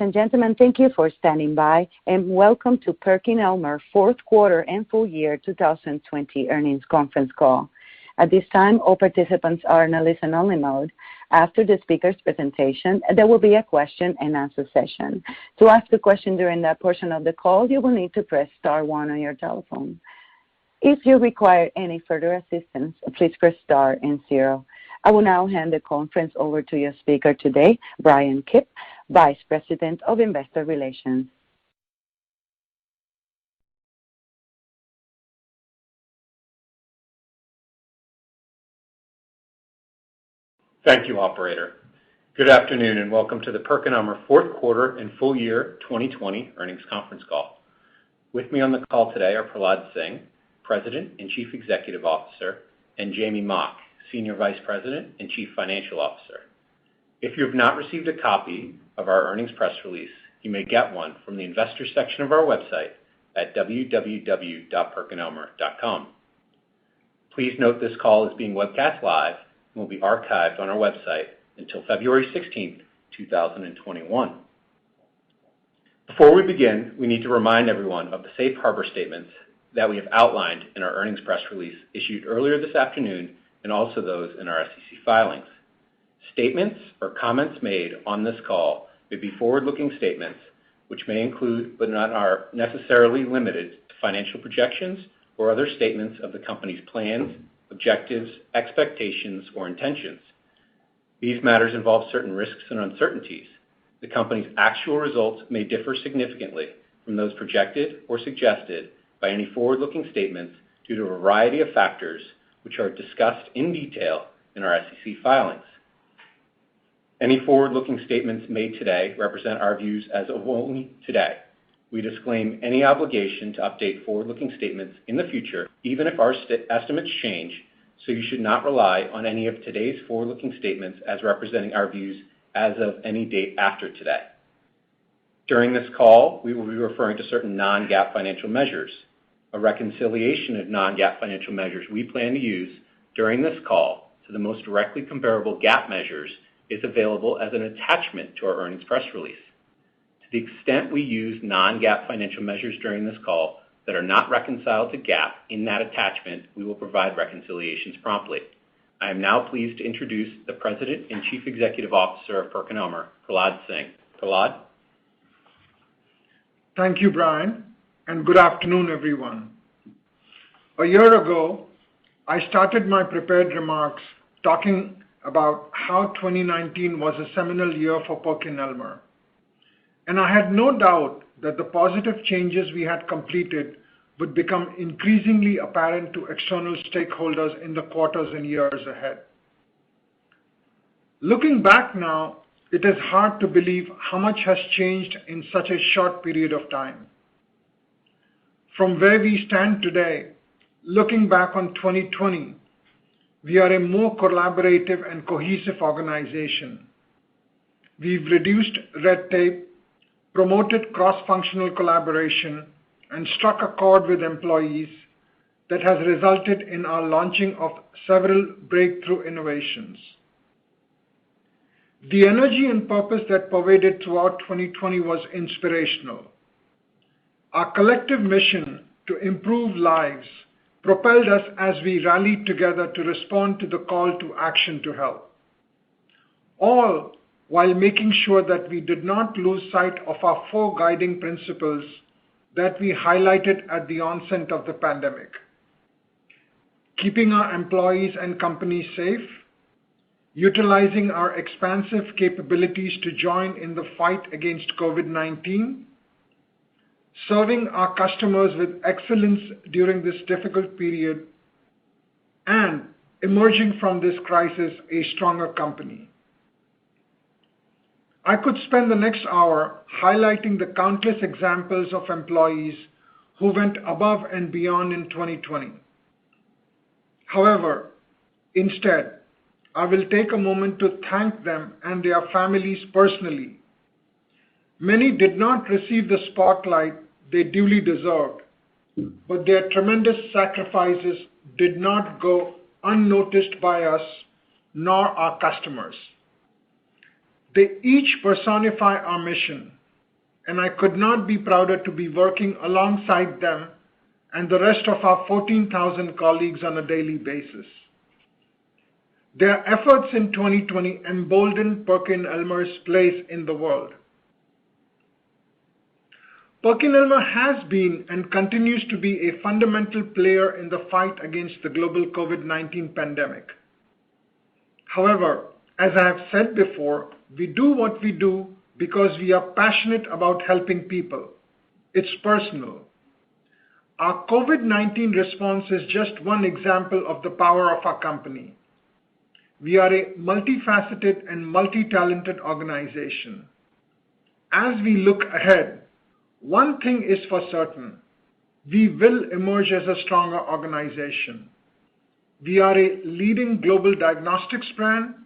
and gentlemen, thank you for standing by, and welcome to PerkinElmer Q4 and full year 2020 earnings conference call. At this time, all participants are in a listen-only mode. After the speaker's presentation, there will be a question-and-answer session. To ask a question during that portion of the call, you will need to press star one on your telephone. If you require any further assistance, please press star and zero. I will now hand the conference over to your speaker today, Brian Kipp, Vice President of Investor Relations. Thank you, operator. Good afternoon, and welcome to the PerkinElmer Q4 and full year 2020 earnings conference call. With me on the call today are Prahlad Singh, President and Chief Executive Officer, and Jamey Mock, Senior Vice President and Chief Financial Officer. If you have not received a copy of our earnings press release, you may get one from the investors section of our website at www.perkinelmer.com. Please note this call is being webcast live and will be archived on our website until February 16th, 2021. Before we begin, we need to remind everyone of the safe harbor statements that we have outlined in our earnings press release issued earlier this afternoon, and also those in our SEC filings. Statements or comments made on this call may be forward-looking statements, which may include, but not are necessarily limited to, financial projections or other statements of the company's plans, objectives, expectations, or intentions. These matters involve certain risks and uncertainties. The company's actual results may differ significantly from those projected or suggested by any forward-looking statements due to a variety of factors, which are discussed in detail in our SEC filings. Any forward-looking statements made today represent our views as of only today. We disclaim any obligation to update forward-looking statements in the future, even if our estimates change, so you should not rely on any of today's forward-looking statements as representing our views as of any date after today. During this call, we will be referring to certain non-GAAP financial measures. A reconciliation of non-GAAP financial measures we plan to use during this call to the most directly comparable GAAP measures is available as an attachment to our earnings press release. To the extent we use non-GAAP financial measures during this call that are not reconciled to GAAP in that attachment, we will provide reconciliations promptly. I am now pleased to introduce the President and Chief Executive Officer of PerkinElmer, Prahlad Singh. Prahlad? Thank you, Brian, and good afternoon, everyone. A year ago, I started my prepared remarks talking about how 2019 was a seminal year for PerkinElmer, and I had no doubt that the positive changes we had completed would become increasingly apparent to external stakeholders in the quarters and years ahead. Looking back now, it is hard to believe how much has changed in such a short period of time. From where we stand today, looking back on 2020, we are a more collaborative and cohesive organization. We've reduced red tape, promoted cross-functional collaboration, and struck a chord with employees that has resulted in our launching of several breakthrough innovations. The energy and purpose that pervaded throughout 2020 was inspirational. Our collective mission to improve lives propelled us as we rallied together to respond to the call to action to help, all while making sure that we did not lose sight of our 4 guiding principles that we highlighted at the onset of the pandemic: keeping our employees and companies safe, utilizing our expansive capabilities to join in the fight against COVID-19, serving our customers with excellence during this difficult period, and emerging from this crisis a stronger company. I could spend the next hour highlighting the countless examples of employees who went above and beyond in 2020. However, instead, I will take a moment to thank them and their families personally. Many did not receive the spotlight they duly deserved, but their tremendous sacrifices did not go unnoticed by us nor our customers. They each personify our mission and I could not be prouder to be working alongside them and the rest of our 14,000 colleagues on a daily basis. Their efforts in 2020 emboldened PerkinElmer's place in the world. PerkinElmer has been and continues to be a fundamental player in the fight against the global COVID-19 pandemic. However, as I have said before, we do what we do because we are passionate about helping people. It's personal. Our COVID-19 response is just one example of the power of our company. We are a multifaceted and multi-talented organization. As we look ahead, one thing is for certain, we will emerge as a stronger organization. We are a leading global diagnostics brand.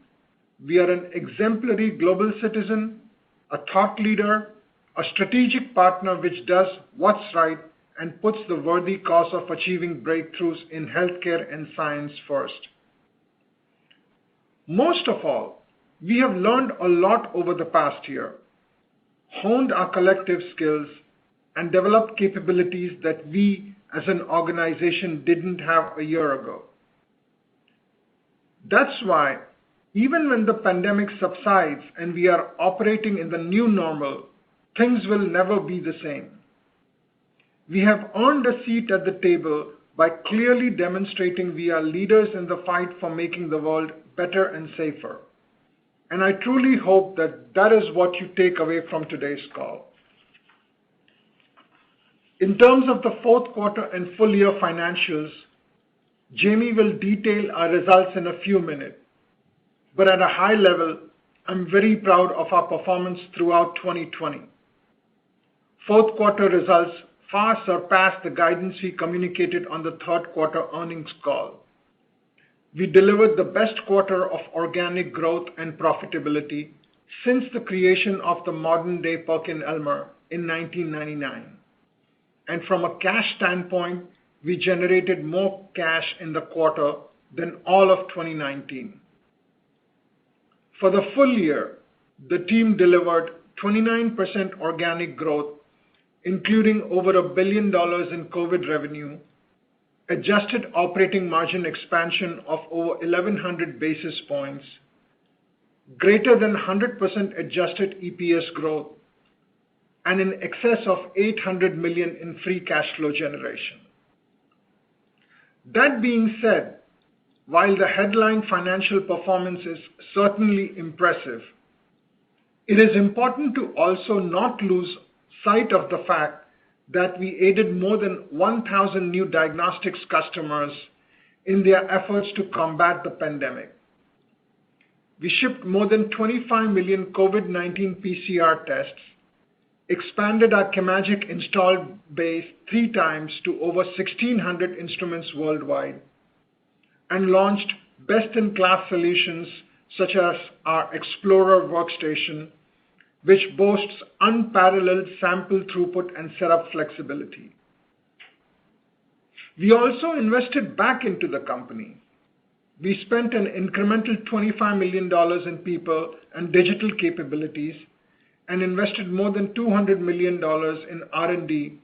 We are an exemplary global citizen, a thought leader, a strategic partner which does what's right and puts the worthy cause of achieving breakthroughs in healthcare and science first. Most of all, we have learned a lot over the past year, honed our collective skills, and developed capabilities that we as an organization didn't have a year ago. That's why, even when the pandemic subsides and we are operating in the new normal, things will never be the same. We have earned a seat at the table by clearly demonstrating we are leaders in the fight for making the world better and safer. And I truly hope that that is what you take away from today's call. In terms of the fourth quarter and full year financials, Jamie will detail our results in a few minutes. But at a high level, I'm very proud of our performance throughout 2020. Fourth quarter results far surpassed the guidance we communicated on the third quarter earnings call. We delivered the best quarter of organic growth and profitability since the creation of the modern-day PerkinElmer in 1999. And from a cash standpoint, we generated more cash in the quarter than all of 2019. For the full year, the team delivered 29% organic growth, including over $1 billion in COVID revenue, adjusted operating margin expansion of over 1,100 basis points, greater than 100% adjusted EPS growth, and in excess of $800 million in free cash flow generation. That being said, while the headline financial performance is certainly impressive, it is important to also not lose sight of the fact that we aided more than 1,000 new diagnostics customers in their efforts to combat the pandemic. We shipped more than 25 million COVID-19 PCR tests, expanded our Chemagic installed base 3 times to over 1,600 instruments worldwide, and launched best-in-class solutions such as our Explorer workstation, which boasts unparalleled sample throughput and setup flexibility. We also invested back into the company. We spent an incremental $25 million in people and digital capabilities and invested more than $200 million in R&D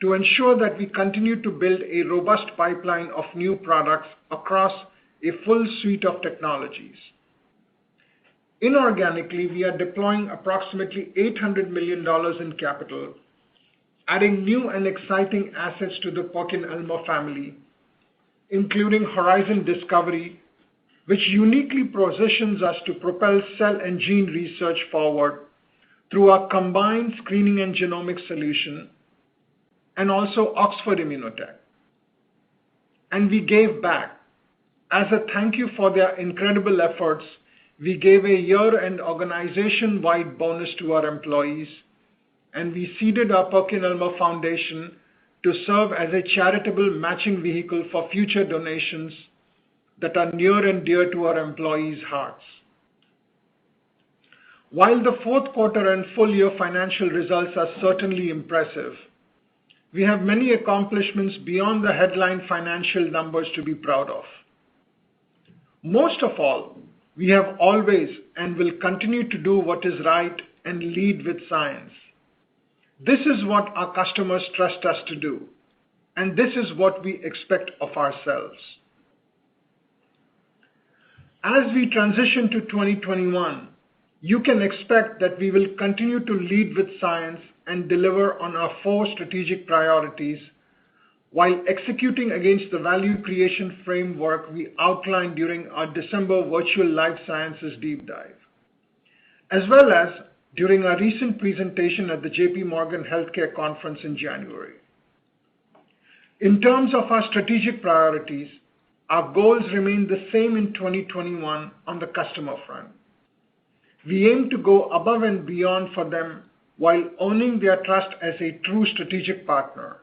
to ensure that we continue to build a robust pipeline of new products across a full suite of technologies. Inorganically, we are deploying approximately $800 million in capital, adding new and exciting assets to the PerkinElmer family, including Horizon Discovery, which uniquely positions us to propel cell and gene research forward through our combined screening and genomics solution, and also Oxford Immunotec. And we gave back. As a thank you for their incredible efforts, we gave a year-end organization-wide bonus to our employees, and we seeded our PerkinElmer Foundation to serve as a charitable matching vehicle for future donations that are near and dear to our employees' hearts. While the fourth quarter and full year financial results are certainly impressive, we have many accomplishments beyond the headline financial numbers to be proud of. Most of all, we have always and will continue to do what is right and lead with science. This is what our customers trust us to do, and this is what we expect of ourselves. As we transition to 2021, you can expect that we will continue to lead with science and deliver on our 4 strategic priorities while executing against the value creation framework we outlined during our December virtual Life Sciences Deep Dive, as well as during our recent presentation at the JP Morgan Healthcare Conference in January. In terms of our strategic priorities, our goals remain the same in 2021 on the customer front. We aim to go above and beyond for them while owning their trust as a true strategic partner.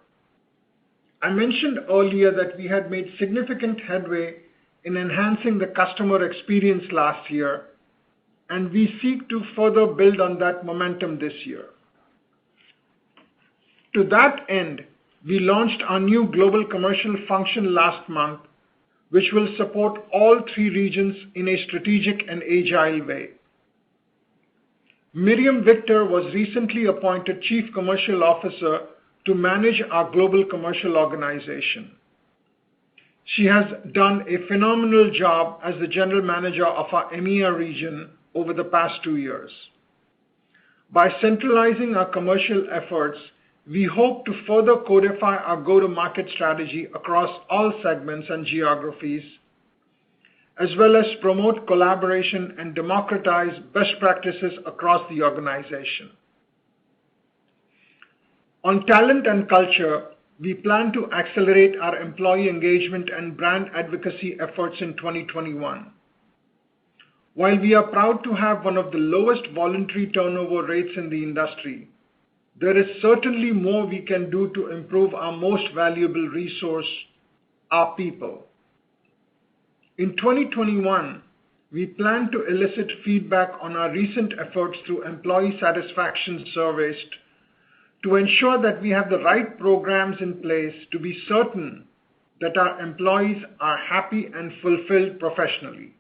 I mentioned earlier that we had made significant headway in enhancing the customer experience last year, and we seek to further build on that momentum this year. To that end, we launched our new global commercial function last month, which will support all 3 regions in a strategic and agile way. Miriam Victor was recently appointed Chief Commercial Officer to manage our global commercial organization. She has done a phenomenal job as the General Manager of our EMEA region over the past 2 years. By centralizing our commercial efforts, we hope to further codify our go-to-market strategy across all segments and geographies, as well as promote collaboration and democratize best practices across the organization. On talent and culture, we plan to accelerate our employee engagement and brand advocacy efforts in 2021. While we are proud to have one of the lowest voluntary turnover rates in the industry, there is certainly more we can do to improve our most valuable resource, our people. In 2021, we plan to elicit feedback on our recent efforts through employee satisfaction surveys to ensure that we have the right programs in place to be certain that our employees are happy and fulfilled professionally.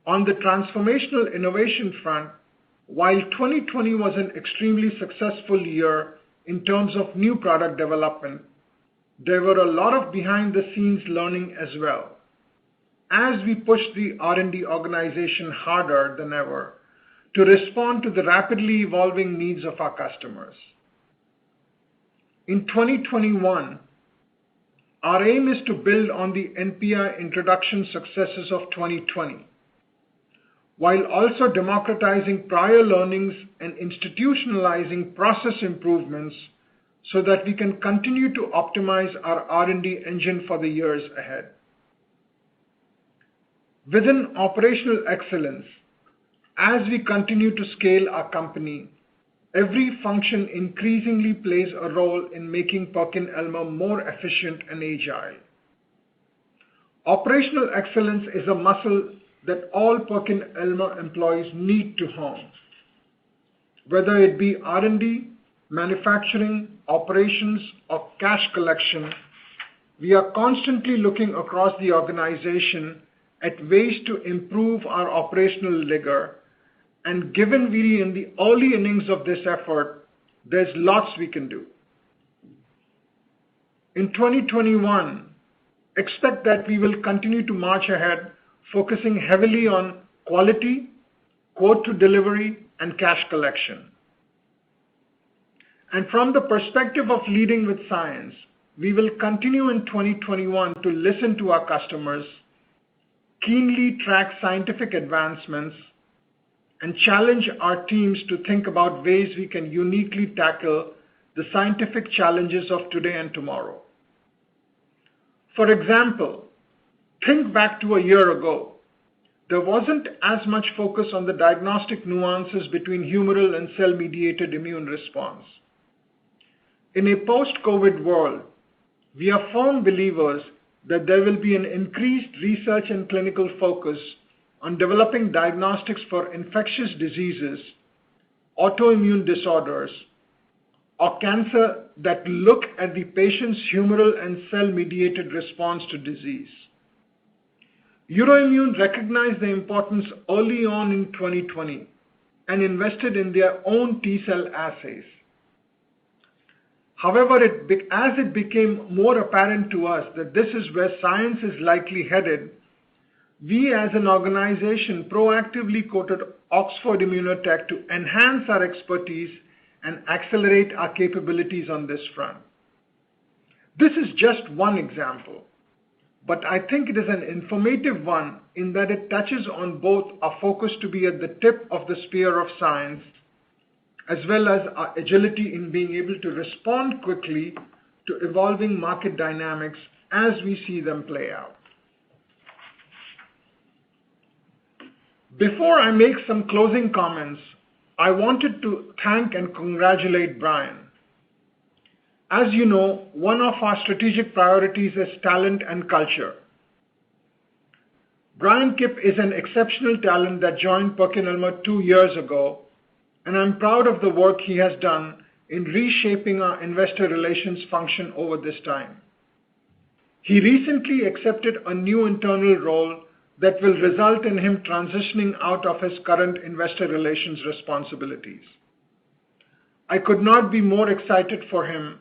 On the transformational innovation front, while 2020 was an extremely successful year in terms of new product development, there were a lot of behind-the-scenes learning as well, as we pushed the R&D organization harder than ever to respond to the rapidly evolving needs of our customers. In 2021, our aim is to build on the NPI introduction successes of 2020, while also democratizing prior learnings and institutionalizing process improvements so that we can continue to optimize our R&D engine for the years ahead. Within operational excellence, as we continue to scale our company, every function increasingly plays a role in making PerkinElmer more efficient and agile. Operational excellence is a muscle that all PerkinElmer employees need to hone. Whether it be R&D, manufacturing, operations, or cash collection, we are constantly looking across the organization at ways to improve our operational rigor, and given we're in the early innings of this effort, there's lots we can do. In 2021, expect that we will continue to march ahead, focusing heavily on quality, quote to delivery, and cash collection. And from the perspective of leading with science, we will continue in 2021 to listen to our customers, keenly track scientific advancements, and challenge our teams to think about ways we can uniquely tackle the scientific challenges of today and tomorrow. For example, think back to a year ago. There wasn't as much focus on the diagnostic nuances between humoral and cell-mediated immune response. In a post-COVID world, we are firm believers that there will be an increased research and clinical focus on developing diagnostics for infectious diseases, autoimmune disorders, or cancer that look at the patient's humoral and cell-mediated response to disease. Euroimmune recognized the importance early on in 2020 and invested in their own T-cell assays. However, as it became more apparent to us that this is where science is likely headed, we as an organization proactively quoted Oxford Immunotech to enhance our expertise and accelerate our capabilities on this front. This is just one example, but I think it is an informative one in that it touches on both our focus to be at the tip of the spear of science, as well as our agility in being able to respond quickly to evolving market dynamics as we see them play out. Before I make some closing comments, I wanted to thank and congratulate Brian. As you know, one of our strategic priorities is talent and culture. Brian Kipp is an exceptional talent that joined PerkinElmer 2 years ago, and I'm proud of the work he has done in reshaping our investor relations function over this time. He recently accepted a new internal role that will result in him transitioning out of his current investor relations responsibilities. I could not be more excited for him,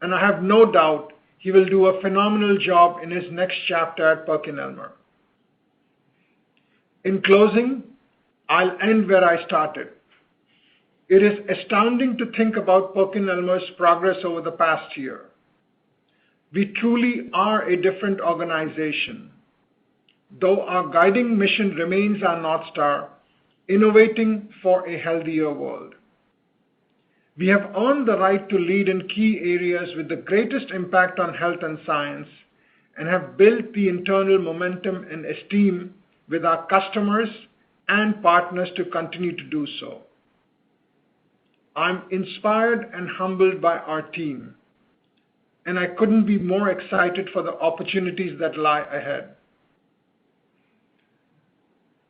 and I have no doubt he will do a phenomenal job in his next chapter at PerkinElmer. In closing, I'll end where I started. It is astounding to think about PerkinElmer's progress over the past year. We truly are a different organization, though our guiding mission remains our North Star, innovating for a healthier world. We have earned the right to lead in key areas with the greatest impact on health and science, and have built the internal momentum and esteem with our customers and partners to continue to do so. I'm inspired and humbled by our team, and I couldn't be more excited for the opportunities that lie ahead.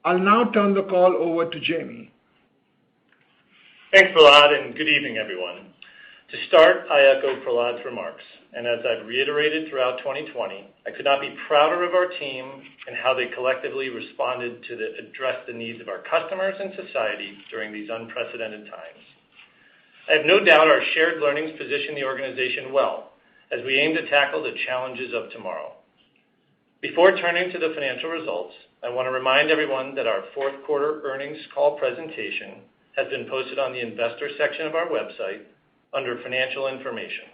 I'll now turn the call over to Jamie. Thanks, Prahlad, and good evening, everyone. To start, I echo Prahlad's remarks, and as I've reiterated throughout 2020, I could not be prouder of our team and how they collectively responded to address the needs of our customers and society during these unprecedented times. I have no doubt our shared learnings position the organization well as we aim to tackle the challenges of tomorrow. Before turning to the financial results, I want to remind everyone that our fourth quarter earnings call presentation has been posted on the investor section of our website under financial information.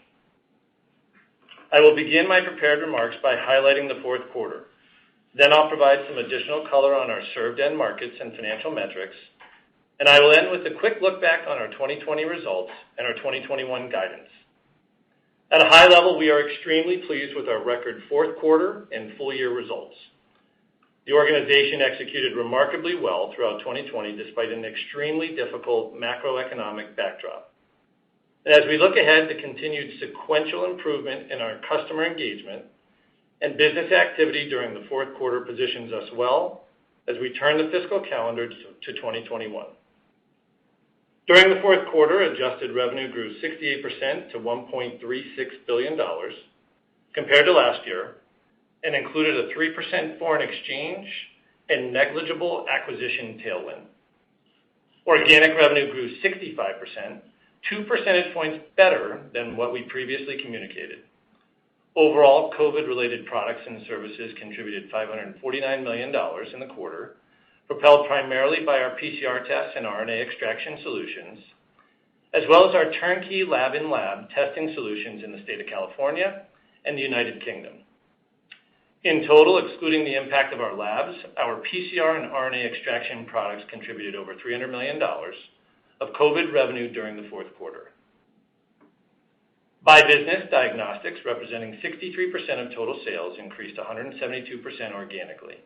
I will begin my prepared remarks by highlighting the fourth quarter. Then I'll provide some additional color on our served end markets and financial metrics, and I will end with a quick look back on our 2020 results and our 2021 guidance. At a high level, we are extremely pleased with our record fourth quarter and full year results. The organization executed remarkably well throughout 2020 despite an extremely difficult macroeconomic backdrop. And as we look ahead to continued sequential improvement in our customer engagement and business activity during the fourth quarter positions us well as we turn the fiscal calendar to 2021. During the fourth quarter, adjusted revenue grew 68% to $1.36 billion compared to last year, and included a 3% foreign exchange and negligible acquisition tailwind. Organic revenue grew 65%, 2 percentage points better than what we previously communicated. Overall, COVID-related products and services contributed $549 million in the quarter, propelled primarily by our PCR tests and RNA extraction solutions, as well as our turnkey lab-in-lab testing solutions in the state of California and the United Kingdom. In total, excluding the impact of our labs, our PCR and RNA extraction products contributed over $300 million of COVID revenue during the fourth quarter. By business, diagnostics, representing 63% of total sales, increased 172% organically.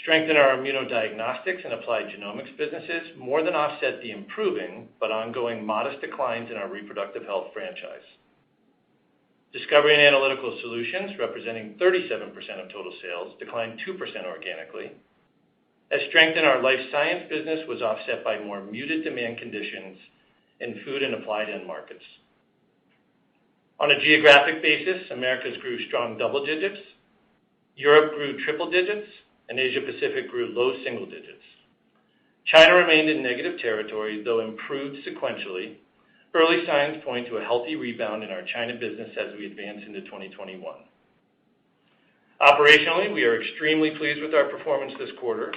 Strength in our immunodiagnostics and applied genomics businesses more than offset the improving but ongoing modest declines in our reproductive health franchise. Discovery and analytical solutions, representing 37% of total sales, declined 2% organically, as strength in our life science business was offset by more muted demand conditions in food and applied end markets. On a geographic basis, Americas grew strong double digits, Europe grew triple digits, and Asia Pacific grew low single digits. China remained in negative territory, though improved sequentially. Early signs point to a healthy rebound in our China business as we advance into 2021. Operationally, we are extremely pleased with our performance this quarter.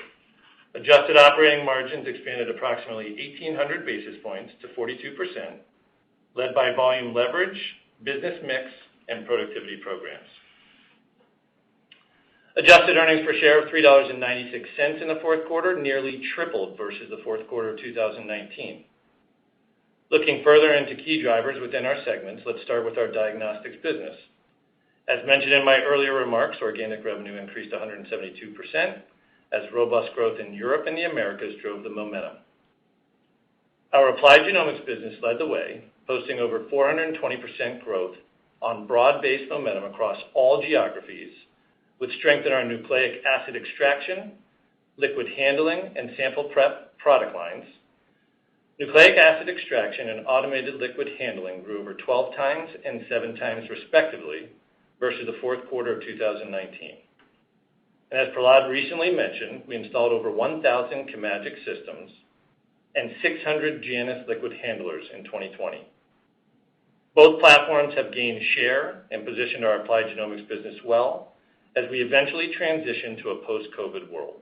Adjusted operating margins expanded approximately 1,800 basis points to 42%, led by volume leverage, business mix, and productivity programs. Adjusted earnings per share of $3.96 in the fourth quarter nearly tripled versus the fourth quarter of 2019. Looking further into key drivers within our segments, let's start with our diagnostics business. As mentioned in my earlier remarks, organic revenue increased 172%, as robust growth in Europe and the Americas drove the momentum. Our applied genomics business led the way, posting over 420% growth on broad-based momentum across all geographies, with strength in our nucleic acid extraction, liquid handling, and sample prep product lines. Nucleic acid extraction and automated liquid handling grew over 12 times and 7 times respectively versus the fourth quarter of 2019. And as Prahlad recently mentioned, we installed over 1,000 Chemagic systems and 600 GNS liquid handlers in 2020. Both platforms have gained share and positioned our applied genomics business well as we eventually transition to a post-COVID world.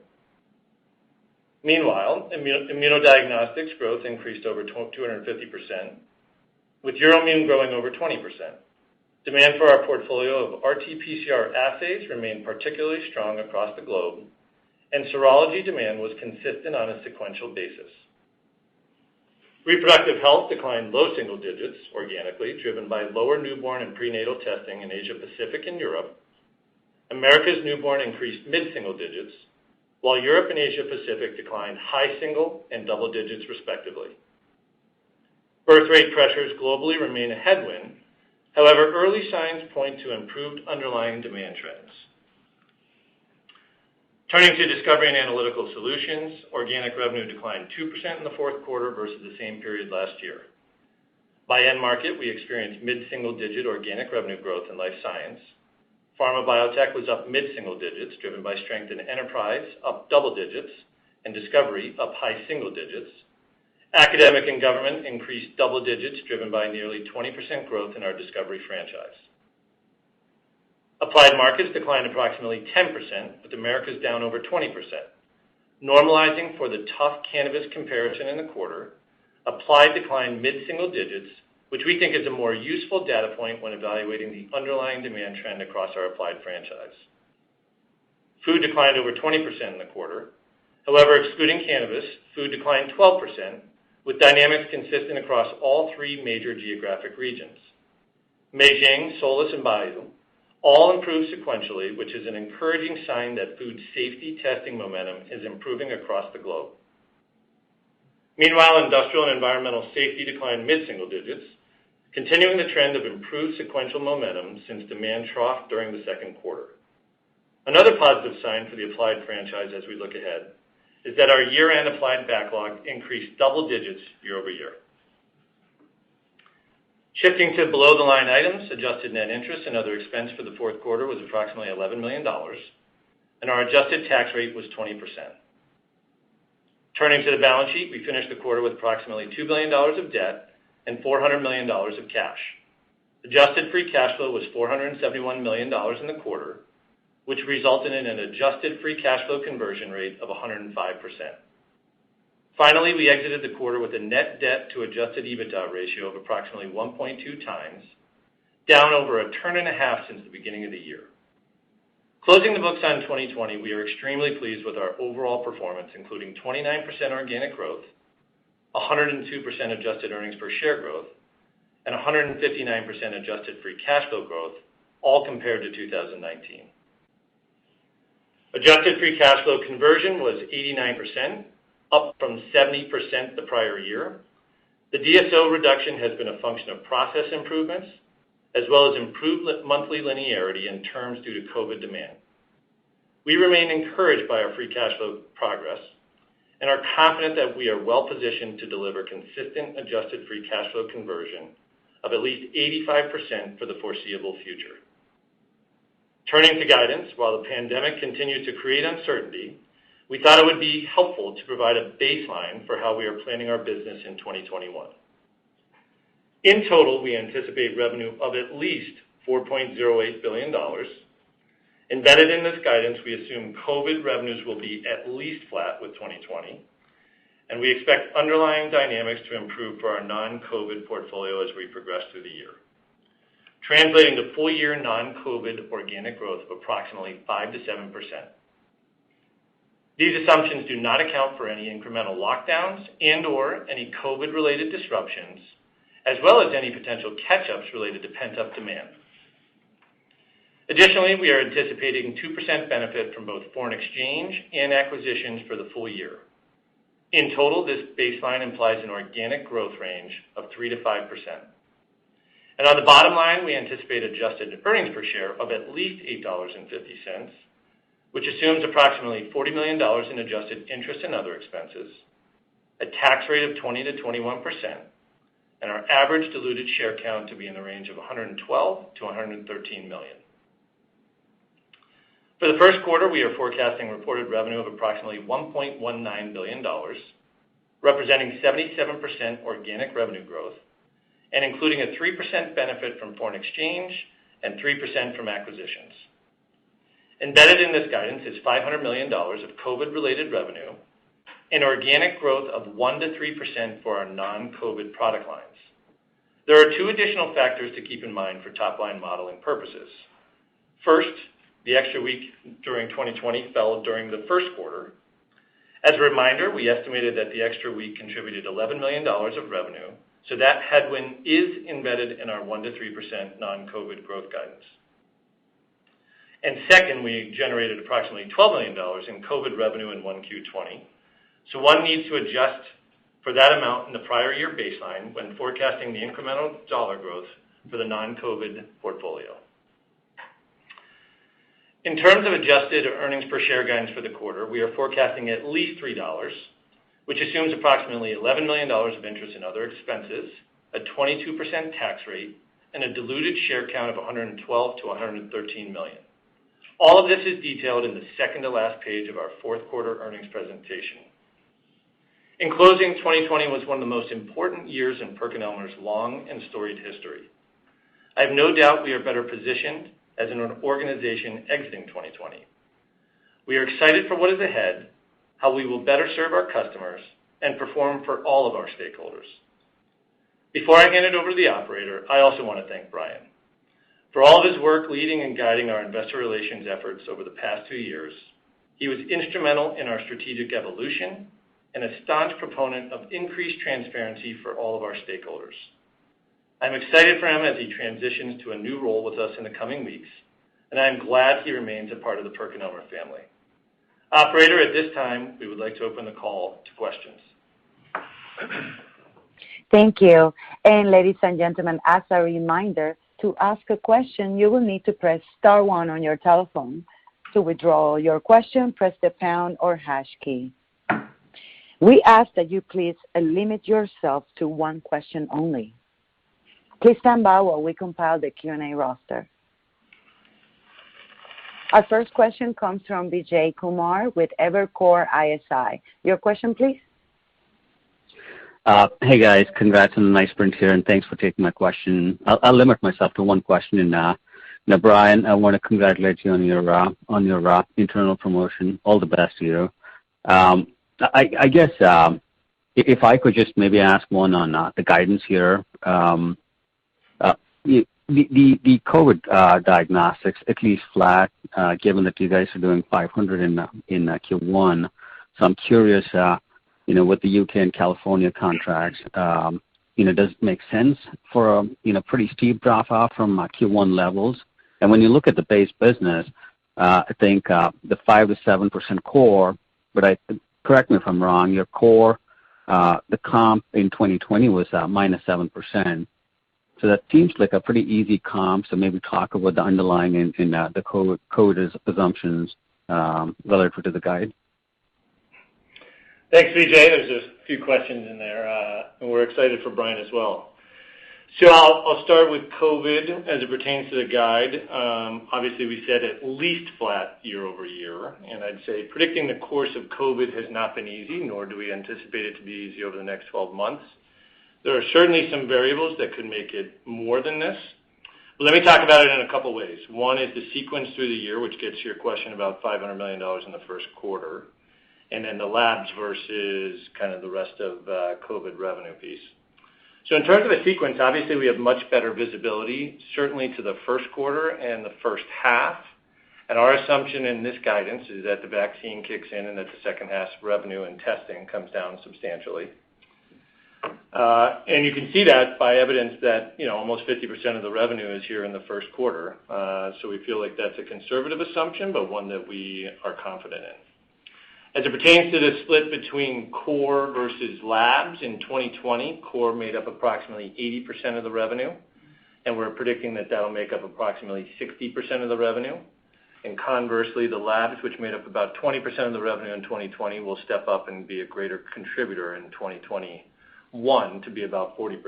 Meanwhile, immunodiagnostics growth increased over 250%, with Euroimmun growing over 20%. Demand for our portfolio of RT-PCR assays remained particularly strong across the globe, and serology demand was consistent on a sequential basis. Reproductive health declined low single digits organically, driven by lower newborn and prenatal testing in Asia Pacific and Europe. America's newborn increased mid-single digits, while Europe and Asia Pacific declined high single and double digits respectively. Birth rate pressures globally remain a headwind. However, early signs point to improved underlying demand trends. Turning to Discovery and Analytical Solutions, organic revenue declined 2% in the fourth quarter versus the same period last year. By end market, we experienced mid-single-digit organic revenue growth in life science. Pharma biotech was up mid-single digits, driven by strength in enterprise, up double digits, and discovery, up high single digits. Academic and government increased double digits, driven by nearly 20% growth in our discovery franchise. Applied markets declined approximately 10%, with Americas down over 20%. Normalizing for the tough cannabis comparison in the quarter, applied declined mid-single digits, which we think is a more useful data point when evaluating the underlying demand trend across our applied franchise. Food declined over 20% in the quarter. However, excluding cannabis, food declined 12%, with dynamics consistent across all 3 major geographic regions. Beijing, Solus, and Baiyu all improved sequentially, which is an encouraging sign that food safety testing momentum is improving across the globe. Meanwhile, industrial and environmental safety declined mid-single digits, continuing the trend of improved sequential momentum since demand troughed during the second quarter. Another positive sign for the applied franchise as we look ahead is that our year-end applied backlog increased double digits year over year. Shifting to below-the-line items, adjusted net interest and other expense for the fourth quarter was approximately $11 million, and our adjusted tax rate was 20%. Turning to the balance sheet, we finished the quarter with approximately $2 billion of debt and $400 million of cash. Adjusted free cash flow was $471 million in the quarter, which resulted in an adjusted free cash flow conversion rate of 105%. Finally, we exited the quarter with a net debt to adjusted EBITDA ratio of approximately 1.2 times, down over a turn and a half since the beginning of the year. Closing the books on 2020, we are extremely pleased with our overall performance, including 29% organic growth, 102% adjusted earnings per share growth, and 159% adjusted free cash flow growth, all compared to 2019. Adjusted free cash flow conversion was 89%, up from 70% the prior year. The DSO reduction has been a function of process improvements, as well as improved monthly linearity in terms due to COVID demand. We remain encouraged by our free cash flow progress and are confident that we are well positioned to deliver consistent adjusted free cash flow conversion of at least 85% for the foreseeable future. Turning to guidance, while the pandemic continues to create uncertainty, we thought it would be helpful to provide a baseline for how we are planning our business in 2021. In total, we anticipate revenue of at least $4.08 billion. Embedded in this guidance, we assume COVID revenues will be at least flat with 2020, and we expect underlying dynamics to improve for our non-COVID portfolio as we progress through the year, translating to full-year non-COVID organic growth of approximately 5 to 7%. These assumptions do not account for any incremental lockdowns and/or any COVID-related disruptions, as well as any potential catch-ups related to pent-up demand. Additionally, we are anticipating 2% benefit from both foreign exchange and acquisitions for the full year. In total, this baseline implies an organic growth range of 3 to 5%. And on the bottom line, we anticipate adjusted earnings per share of at least $8.50, which assumes approximately $40 million in adjusted interest and other expenses, a tax rate of 20 to 21%, and our average diluted share count to be in the range of 112 to 113 million. For the first quarter, we are forecasting reported revenue of approximately $1.19 billion, representing 77% organic revenue growth, and including a 3% benefit from foreign exchange and 3% from acquisitions. Embedded in this guidance is $500 million of COVID-related revenue and organic growth of 1 to 3% for our non-COVID product lines. There are two additional factors to keep in mind for top-line modeling purposes. First, the extra week during 2020 fell during the first quarter. As a reminder, we estimated that the extra week contributed $11 million of revenue, so that headwind is embedded in our 1 to 3% non-COVID growth guidance. And second, we generated approximately $12 million in COVID revenue in 1Q20, so one needs to adjust for that amount in the prior year baseline when forecasting the incremental dollar growth for the non-COVID portfolio. In terms of adjusted earnings per share guidance for the quarter, we are forecasting at least $3, which assumes approximately $11 million of interest and other expenses, a 22% tax rate, and a diluted share count of 112 to 113 million. All of this is detailed in the second to last page of our fourth quarter earnings presentation. In closing, 2020 was one of the most important years in PerkinElmer's long and storied history. I have no doubt we are better positioned as an organization exiting 2020. We are excited for what is ahead, how we will better serve our customers, and perform for all of our stakeholders. Before I hand it over to the operator, I also want to thank Brian for all of his work leading and guiding our investor relations efforts over the past 2 years. He was instrumental in our strategic evolution and a staunch proponent of increased transparency for all of our stakeholders. I'm excited for him as he transitions to a new role with us in the coming weeks, and I'm glad he remains a part of the PerkinElmer family. Operator, at this time, we would like to open the call to questions. Thank you. And ladies and gentlemen, as a reminder, to ask a question, you will need to press star 1 on your telephone. To withdraw your question, press the pound or hash key. We ask that you please limit yourself to one question only. Please stand by while we compile the Q&A roster. Our first question comes from Vijay Kumar with Evercore ISI. Your question, please. Hey guys, congrats on a nice sprint here, and thanks for taking my question. I'll limit myself to one question. And Brian, I want to congratulate you on your internal promotion. All the best to you. I guess if I could just maybe ask one on the guidance here. The COVID diagnostics, at least flat, given that you guys are doing 500 in Q1. So I'm curious, with the UK and California contracts, does it make sense for a pretty steep drop off from Q1 levels? And when you look at the base business, I think the 5 to 7% core, but correct me if I'm wrong, your core, the comp in 2020 was minus 7%. So that seems like a pretty easy comp. So maybe talk about the underlying in the COVID assumptions relative to the guide. Thanks, Vijay. There's a few questions in there, and we're excited for Brian as well. So I'll start with COVID as it pertains to the guide. Obviously, we said at least flat year over year, and I'd say predicting the course of COVID has not been easy, nor do we anticipate it to be easy over the next 12 months. There are certainly some variables that could make it more than this. But let me talk about it in a couple ways. One is the sequence through the year, which gets to your question about $500 million in the first quarter, and then the labs versus kind of the rest of COVID revenue piece. So in terms of a sequence, obviously we have much better visibility, certainly to the first quarter and the first half. And our assumption in this guidance is that the vaccine kicks in and that the second half revenue and testing comes down substantially. And you can see that by evidence that almost 50% of the revenue is here in the first quarter. So we feel like that's a conservative assumption, but one that we are confident in. As it pertains to the split between core versus labs, in 2020, core made up approximately 80% of the revenue, and we're predicting that that'll make up approximately 60% of the revenue. And conversely, the labs, which made up about 20% of the revenue in 2020, will step up and be a greater contributor in 2021 to be about 40%.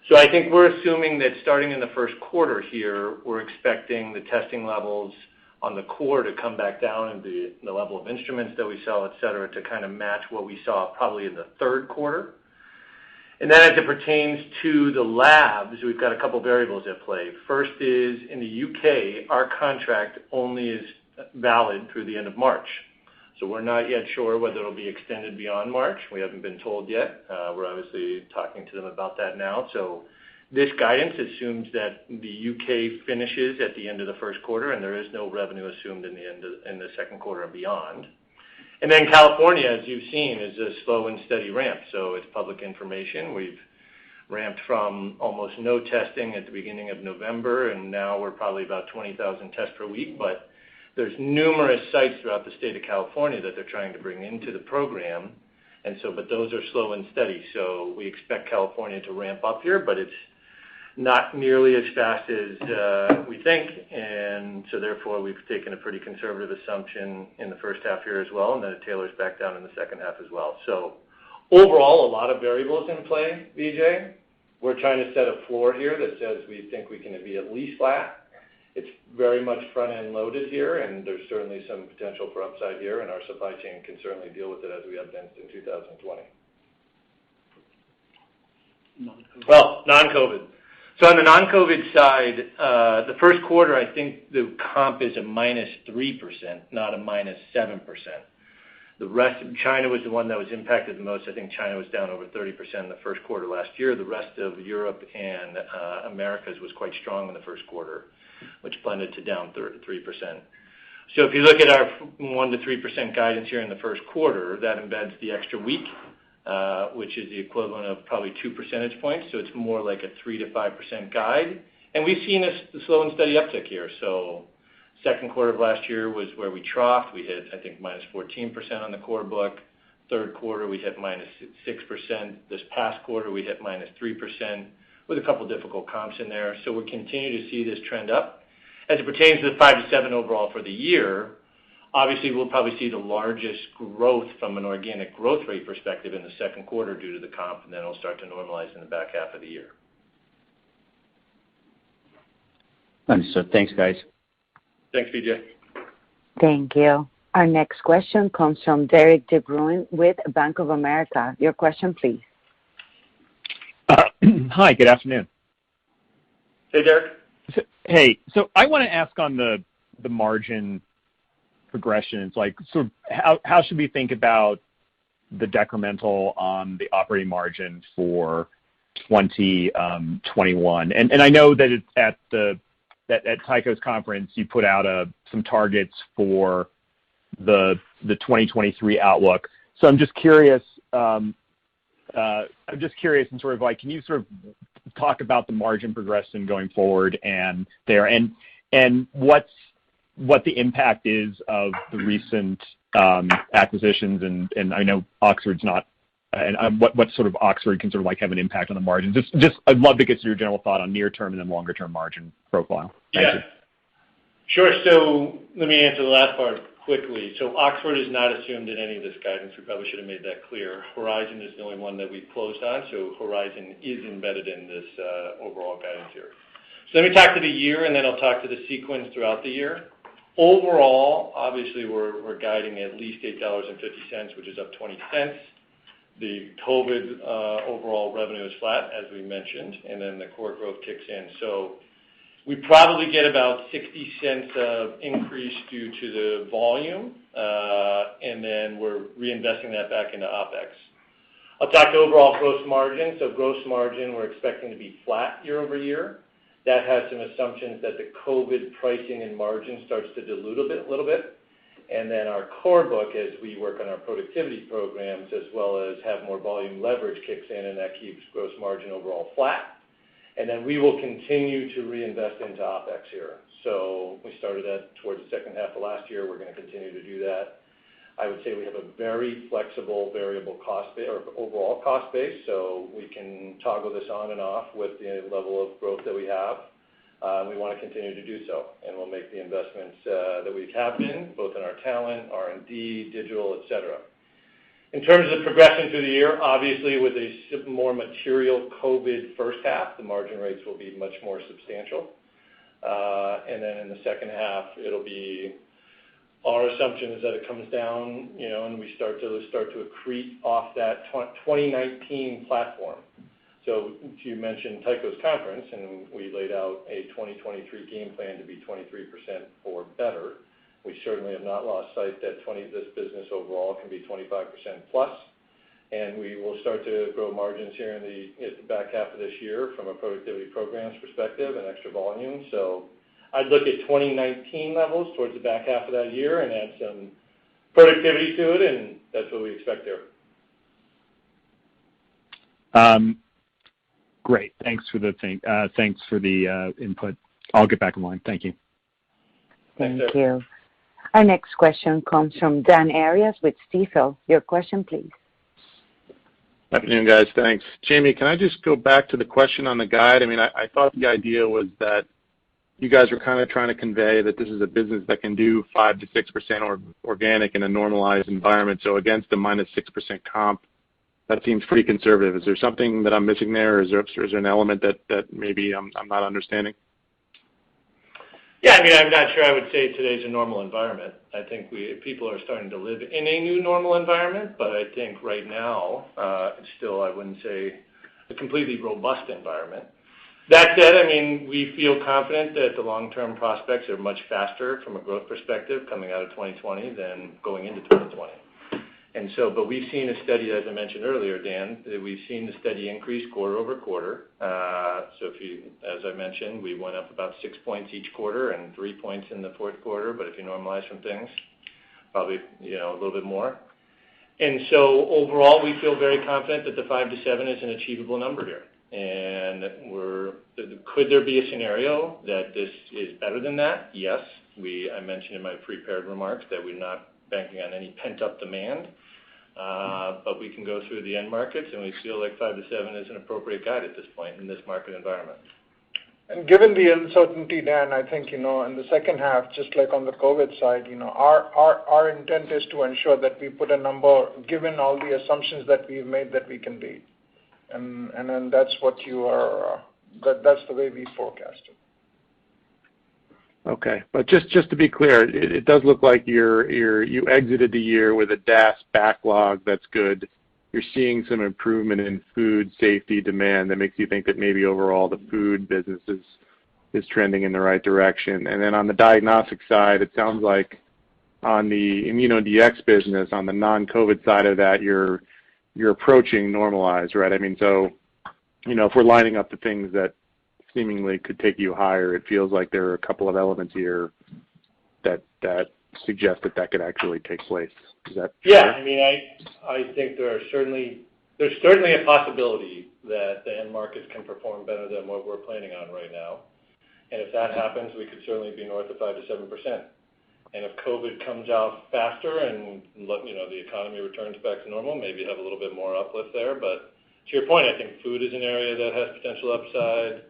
So I think we're assuming that starting in the first quarter here, we're expecting the testing levels on the core to come back down and the level of instruments that we sell, et cetera, to kind of match what we saw probably in the third quarter. And then as it pertains to the labs, we've got a couple variables at play. First is in the UK, our contract only is valid through the end of March. So we're not yet sure whether it'll be extended beyond March. We haven't been told yet. We're obviously talking to them about that now. So this guidance assumes that the UK finishes at the end of the first quarter, and there is no revenue assumed in the second quarter and beyond. And then California, as you've seen, is a slow and steady ramp. So it's public information. We've ramped from almost no testing at the beginning of November, and now we're probably about 20,000 tests per week. But there's numerous sites throughout the state of California that they're trying to bring into the program, but those are slow and steady. So we expect California to ramp up here, but it's not nearly as fast as we think, and so therefore we've taken a pretty conservative assumption in the first half here as well, and then it tailors back down in the second half as well. So overall, a lot of variables in play, Vijay. We're trying to set a floor here that says we think we can be at least flat. It's very much front-end loaded here, and there's certainly some potential for upside here, and our supply chain can certainly deal with it as we advanced in 2020. Non-COVID. Well, non-COVID. So on the non-COVID side, the first quarter, I think the comp is a -3%, not a -7%. The rest of China was the one that was impacted the most. I think China was down over 30% in the first quarter last year. The rest of Europe and Americas was quite strong in the first quarter, which blended to down 3%. So if you look at our 1 to 3% guidance here in the first quarter, that embeds the extra week, which is the equivalent of probably 2 percentage points. So it's more like a 3 to 5% guide. And we've seen a slow and steady uptick here. So second quarter of last year was where we troughed. We hit, I think, -14% on the core book. Third quarter, we hit -6%. This past quarter, we hit -3% with a couple difficult comps in there. So we continue to see this trend up. As it pertains to the 5 to 7 overall for the year, obviously we'll probably see the largest growth from an organic growth rate perspective in the second quarter due to the comp, and then it'll start to normalize in the back half of the year. Understood. Thanks, guys. Thanks, Vijay. Thank you. Our next question comes from Derik De Bruin with Bank of America. Your question, please. Hi, good afternoon. Hey, Derek. So I want to ask on the margin progression. It's like, so how should we think about the decremental on the operating margin for 2021? And I know that it's at Tycho's conference, you put out some targets for the 2023 outlook. So I'm just curious. And sort of like, can you sort of talk about the margin progression going forward and what the impact is of the recent acquisitions, and I know Oxford's not, and what sort of Oxford can sort of like have an impact on the margin. Just I'd love to get your general thought on near term and then longer term margin profile. Thank you. Sure. So let me answer the last part quickly. So Oxford is not assumed in any of this guidance. We probably should have made that clear. Horizon is the only one that we've closed on, so Horizon is embedded in this overall guidance here. So let me talk to the year, and then I'll talk to the sequence throughout the year. Overall, obviously, we're guiding at least $8.50, which is up 20 cents. The COVID overall revenue is flat, as we mentioned, and then the core growth kicks in. So we probably get about 60 cents of increase due to the volume, and then we're reinvesting that back into OpEx. I'll talk to overall gross margin. So gross margin, we're expecting to be flat year over year. That has some assumptions that the COVID pricing and margin starts to dilute a little bit. And then our core book, as we work on our productivity programs, as well as have more volume leverage kicks in, and that keeps gross margin overall flat. And then we will continue to reinvest into OpEx here. So we started that towards the second half of last year. We're going to continue to do that. I would say we have a very flexible variable cost base, or overall cost base, so we can toggle this on and off with the level of growth that we have. We want to continue to do so, and we'll make the investments that we have been, both in our talent, R&D, digital, et cetera. In terms of progression through the year, obviously with a more material COVID first half, the margin rates will be much more substantial. And then in the second half, it'll be our assumption is that it comes down, and we start to accrete off that 2019 platform. So you mentioned Tycho's conference, and we laid out a 2023 game plan to be 23% or better. We certainly have not lost sight that this business overall can be 25% plus, and we will start to grow margins here at the back half of this year from a productivity programs perspective and extra volume. So I'd look at 2019 levels towards the back half of that year and add some productivity to it, and that's what we expect there. Great. Thanks for the input. I'll get back in line. Thank you. Thank you. Our next question comes from Dan Arias with Stifel. Your question, please. Good afternoon, guys. Thanks. Jamie, can I just go back to the question on the guide? I mean, I thought the idea was that you guys were kind of trying to convey that this is a business that can do 5 to 6% organic in a normalized environment. So against a minus 6% comp, that seems pretty conservative. Is there something that I'm missing there, or is there an element that maybe I'm not understanding? Yeah, I mean, I'm not sure I would say today's a normal environment. I think people are starting to live in a new normal environment, but I think right now it's still, I wouldn't say, a completely robust environment. That said, I mean, we feel confident that the long-term prospects are much faster from a growth perspective coming out of 2020 than going into 2020. And so, but we've seen a steady, as I mentioned earlier, Dan, we've seen the steady increase quarter over quarter. So as I mentioned, we went up about 6 points each quarter and 3 points in the fourth quarter. But if you normalize some things, probably a little bit more. And so overall, we feel very confident that the 5 to 7 is an achievable number here. And could there be a scenario that this is better than that? Yes. I mentioned in my prepared remarks that we're not banking on any pent-up demand, but we can go through the end markets, and we feel like 5 to 7 is an appropriate guide at this point in this market environment. And given the uncertainty, Dan, I think, in the second half, just like on the COVID side, our intent is to ensure that we put a number, given all the assumptions that we've made, that we can beat. And then that's what that's the way we forecast it. Okay, but just to be clear, it does look like you exited the year with a DAS backlog that's good. You're seeing some improvement in food safety demand that makes you think that maybe overall the food business is trending in the right direction. And then on the diagnostic side, it sounds like on the ImmunoDX business, on the non-COVID side of that, you're approaching normalized, right? I mean, so if we're lining up the things that seemingly could take you higher, it feels like there are a couple of elements here that suggest that could actually take place. Is that yeah fair? I mean, I think there's certainly a possibility that the end markets can perform better than what we're planning on right now, and if that happens, we could certainly be north of 5 to 7%. And if COVID comes out faster and the economy returns back to normal, maybe have a little bit more uplift there. But to your point, I think food is an area that has potential upside.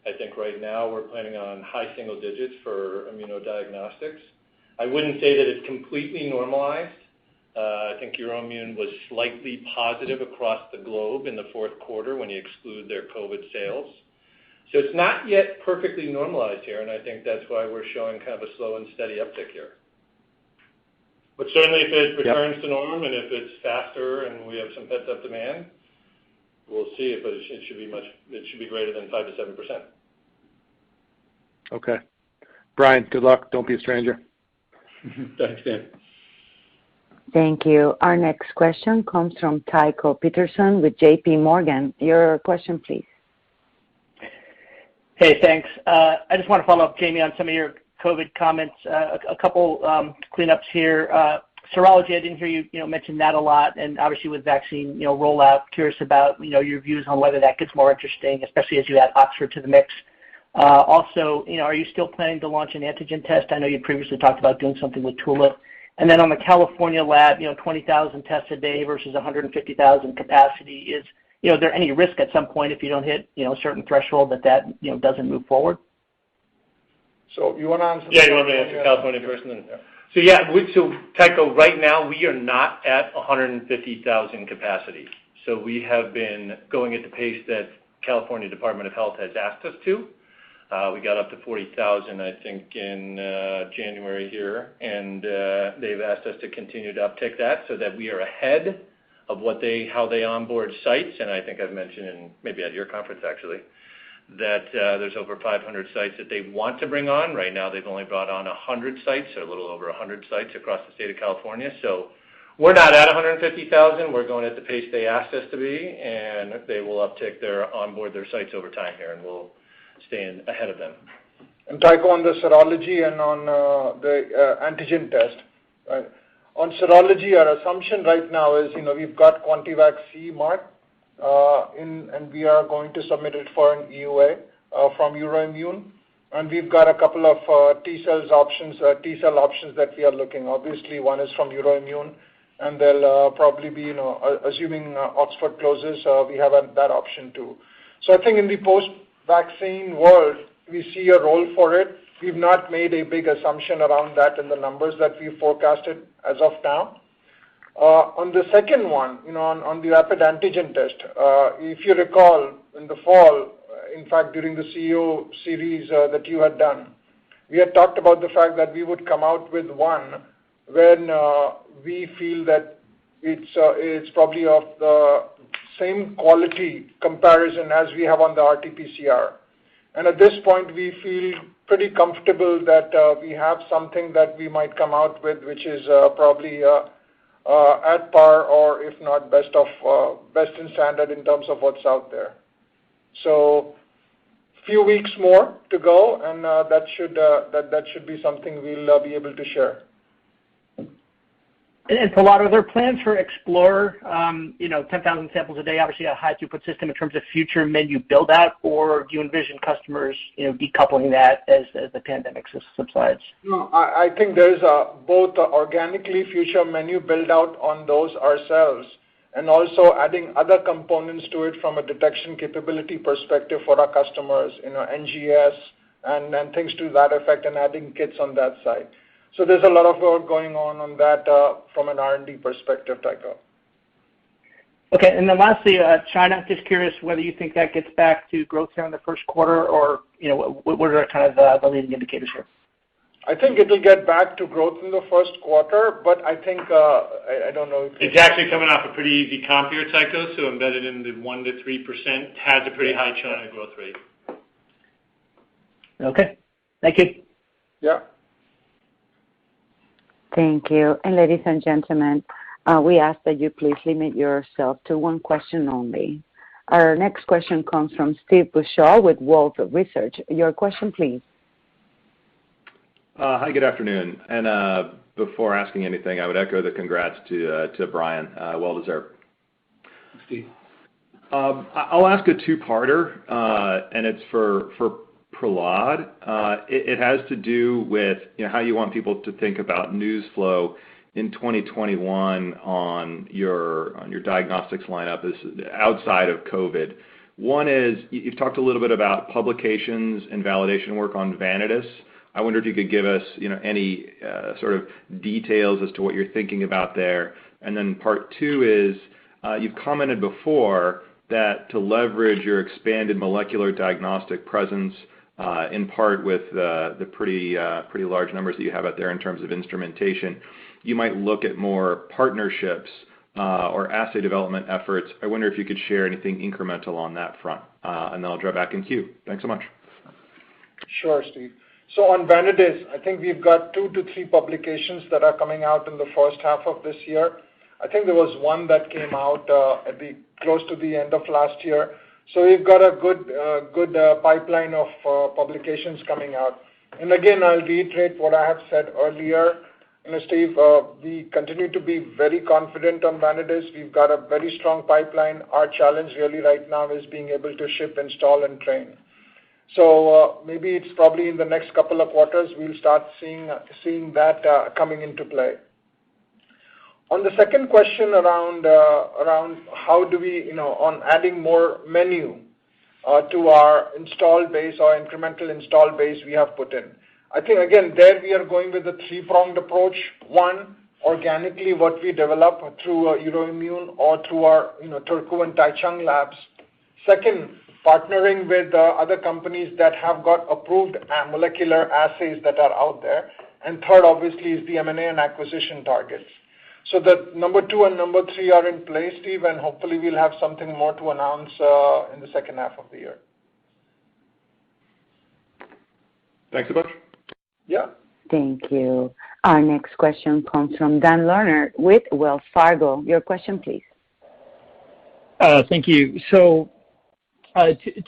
I think right now we're planning on high single digits for immunodiagnostics. I wouldn't say that it's completely normalized. I think Euroimmun was slightly positive across the globe in the fourth quarter when you exclude their COVID sales. So it's not yet perfectly normalized here, and I think that's why we're showing kind of a slow and steady uptick here. But certainly if it returns to norm and if it's faster and we have some pent-up demand, we'll see it, but it should be greater than 5 to 7%. Okay. Brian, good luck. Don't be a stranger. Thanks, Dan. Thank you. Our next question comes from Tycho Peterson with J.P. Morgan. Your question, please. Hey, thanks. I just want to follow up, Jamey, on some of your COVID comments. A couple cleanups here. Serology, I didn't hear you mention that a lot, and obviously with vaccine rollout, curious about your views on whether that gets more interesting, especially as you add Oxford to the mix. Also, are you still planning to launch an antigen test? I know you previously talked about doing something with Tulip. And then on the California lab, 20,000 tests a day versus 150,000 capacity. Is there any risk at some point if you don't hit a certain threshold that doesn't move forward? So you want to answer? Yeah, you want me to answer California first, and then. So Tycho, right now we are not at 150,000 capacity. So we have been going at the pace that California Department of Health has asked us to. We got up to 40,000, I think, in January here, and they've asked us to continue to uptick that so that we are ahead of how they onboard sites. And I think I've mentioned, maybe at your conference actually, that there's over 500 sites that they want to bring on. Right now they've only brought on 100 sites, or a little over 100 sites across the state of California. So we're not at 150,000. We're going at the pace they asked us to be, and they will onboard their sites over time here, and we'll stay ahead of them. And Tycho, on the serology and on the antigen test, right? On serology, our assumption right now is, we've got QuantiVac CE mark, and we are going to submit it for an EUA from Euroimmun. And we've got a couple of T-cell options that we are looking. Obviously, one is from Euroimmun, and they'll probably be, assuming Oxford closes, we have that option too. So I think in the post-vaccine world, we see a role for it. We've not made a big assumption around that in the numbers that we forecasted as of now. On the second one, on the rapid antigen test, if you recall, in the fall, in fact, during the CEO series that you had done, we had talked about the fact that we would come out with one when we feel that it's probably of the same quality comparison as we have on the RT-PCR. And at this point, we feel pretty comfortable that we have something that we might come out with, which is probably at par, or if not best in standard in terms of what's out there. So, few weeks more to go, and that should be something we'll be able to share. And Prahlad, are there plans for Explorer? 10,000 samples a day, obviously a high throughput system in terms of future menu build out, or do you envision customers, decoupling that as the pandemic subsides? No, I think there's both organically future menu build out on those ourselves, and also adding other components to it from a detection capability perspective for our customers, NGS and things to that effect, and adding kits on that side. So there's a lot of work going on that from an R&D perspective, Tycho. Okay, and then lastly, China, just curious whether you think that gets back to growth here in the first quarter, or what are kind of the leading indicators here? I think it will get back to growth in the first quarter, but I think, I don't know if it's actually coming off a pretty easy comp here, Tycho, so embedded in the 1 to 3% has a pretty high China growth rate. Okay, thank you. Yeah. Thank you. And ladies and gentlemen, we ask that you please limit yourself to one question only. Our next question comes from Steve Beuchaw with Wolfe Research. Your question, please. Hi, good afternoon. And before asking anything, I would echo the congrats to Brian. Well deserved. Steve. I'll ask a two-parter, and it's for Prahlad. It has to do with how you want people to think about news flow in 2021 on your diagnostics lineup is outside of COVID. One is you've talked a little bit about publications and validation work on Vanadis. I wonder if you could give us, any sort of details as to what you're thinking about there. And then part two is, you've commented before that to leverage your expanded molecular diagnostic presence, in part with the pretty large numbers that you have out there in terms of instrumentation, you might look at more partnerships or assay development efforts. I wonder if you could share anything incremental on that front, and then I'll drop back in queue. Thanks so much. Sure, Steve. So on Vanadis, I think we've got 2 to 3 publications that are coming out in the first half of this year. I think there was one that came out close to the end of last year. So we've got a good pipeline of publications coming out. And again, I'll reiterate what I have said earlier. Steve, we continue to be very confident on Vanadis. We've got a very strong pipeline. Our challenge really right now is being able to ship, install, and train. So maybe it's probably in the next couple of quarters we'll start seeing that coming into play. On the second question around how do we, on adding more menu to our install base or incremental install base we have put in. I think, again, there we are going with a 3-pronged approach. One, organically what we develop through Euroimmun or through our Turku and Taichung labs. Second, partnering with other companies that have got approved molecular assays that are out there. And third, obviously, is the M&A and acquisition targets. So the number 2 and number 3 are in place, Steve, and hopefully we'll have something more to announce in the second half of the year. Thanks a bunch. Yeah. Thank you. Our next question comes from Dan Lerner with Wells Fargo. Your question, please. Thank you. So,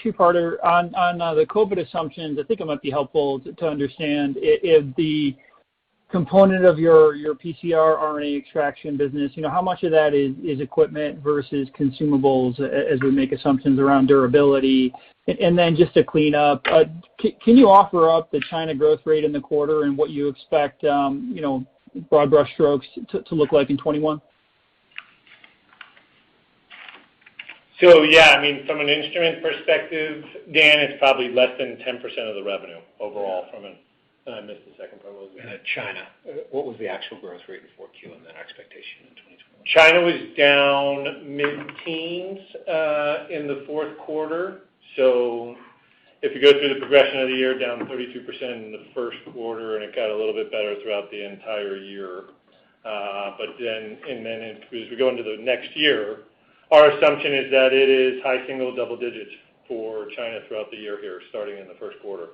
two-parter on the COVID assumptions. I think it might be helpful to understand if the component of your PCR RNA extraction business, how much of that is equipment versus consumables as we make assumptions around durability? And then just to clean up, can you offer up the China growth rate in the quarter and what you expect, broad brush strokes to look like in 21? So, yeah, from an instrument perspective, Dan, it's probably less than 10% of the revenue overall from an I missed the second part. What was it? China. What was the actual growth rate in 4Q and then expectation in 2021? China was down mid-teens in the fourth quarter. So if you go through the progression of the year, down 32% in the first quarter, and it got a little bit better throughout the entire year. But then as we go into the next year, our assumption is that it is high single, double digits for China throughout the year here, starting in the first quarter.